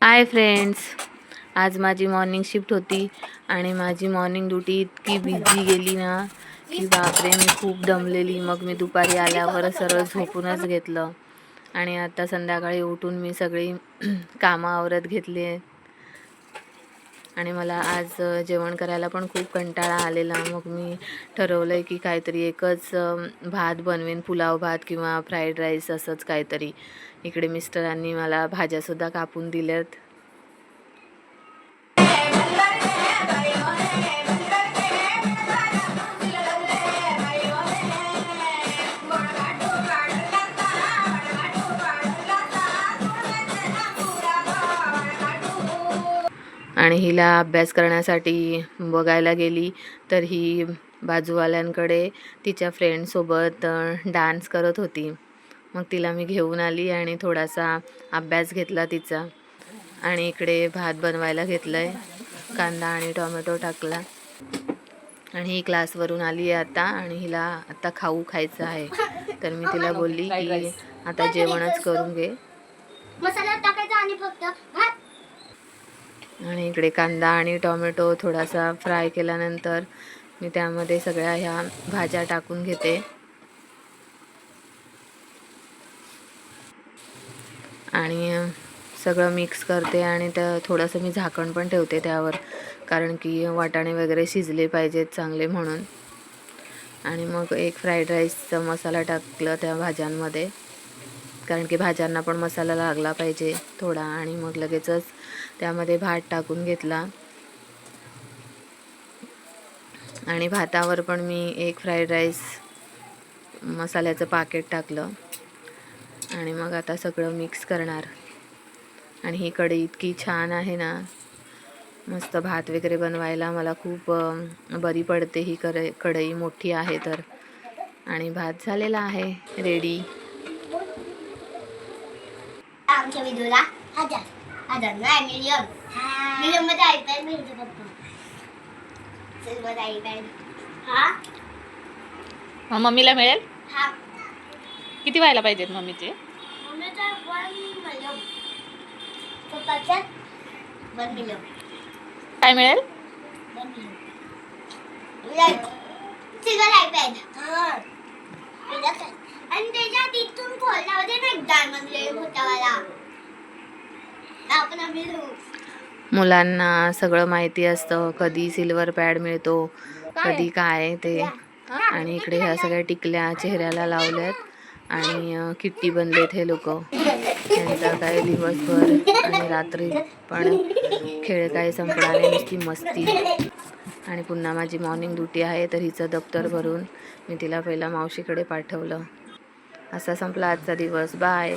Hi friends, आज माझी morning shift होती आणि माझी मॉर्निंग ड्युटी इतकी बिझी गेली ना की बापरे, मी खूप दमलेली. मग मी दुपारी आल्यावर सरळ झोपूनच घेतलं आणि आता संध्याकाळी उठून मी सगळी कामं आवरत घेतली आणि मला आज जेवण करायला पण खूप कंटाळा आलेला. मग मी ठरवलं आहे की काहीतरी एकच भात बनवेन, पुलाव भात किंवा फ्राईड राईस असंच काहीतरी. इकडे मिस्टरांनी मला भाज्यासुद्धा कापून दिल्यात. आणि हिला अभ्यास करण्यासाठी बघायला गेली तर ही बाजूवाल्यांकडे तिच्या फ्रेंडसोबत डान्स करत होती. मग तिला मी घेऊन आली आणि थोडासा अभ्यास घेतला तिचा. आणि इकडे भात बनवायला घेतलं आहे, कांदा आणि टोमॅटो टाकला. आणि ही क्लासवरून आली आहे आता आणि हिला आता खायचं आहे. तर मी तिला बोलली की आता जेवणच करून घे. मसाला टाकायचा आणि फक्त भात. आणि इकडे कांदा आणि टोमॅटो थोडासा फ्राय केल्यानंतर मी त्यामध्ये सगळ्या ह्या भाज्या टाकून घेते आणि सगळं मिक्स करते. आणि थोडंसं मी झाकण पण ठेवते त्यावर, कारण की वाटाणे वगैरे शिजले पाहिजेत चांगले म्हणून. आणि मग एक फ्राईड राईसचा मसाला टाकला त्या भाज्यांमध्ये, कारण की भाज्यांना पण मसाला लागला पाहिजे थोडा. आणि मग लगेचच त्यामध्ये भात टाकून घेतला आणि भातावर पण मी एक फ्राईड राईस मसाल्याचं पाकिट टाकलं. आणि मग आता सगळं मिक्स करणार. आणि ही कढई इतकी छान आहे ना, मस्त भात वगैरे बनवायला मला खूप बरी पडते ही कढई, मोठी आहे तर. आणि भात झालेला आहे रेडी. आमच्या व्हिडिओला 1000 नाही मिलियन मध्ये आयपॅड मिळते पप्पा. Silver iPad. हा मम्मीला मिळेल. हा किती व्हायला पाहिजेत मम्मीचे? मम्मीचा 1 मिलियन, पप्पाचा 1 मिलियन. काय मिळेल? 1 मिलियन सिल्वर आयपॅड. आणि त्याच्या तिथून खोलण्यामध्ये ना एक डायमंड लेअर होता वाला. आपण आम्ही मुलांना सगळं माहिती असतं, कधी सिल्वर पॅड मिळतो, कधी काय ते. आणि इकडे ह्या सगळ्या टिकल्या चेहऱ्याला लावल्यात आणि किट्टी बनलेत हे लोक. त्यांचा काय दिवसभर आणि रात्री पण खेळ काय संपणार नाही, नुसती मस्ती. आणि पुन्हा माझी मॉर्निंग ड्युटी आहे, तर हिचं दप्तर भरून मी तिला पहिला मावशीकडे पाठवलं. असा संपला आजचा दिवस. बाय.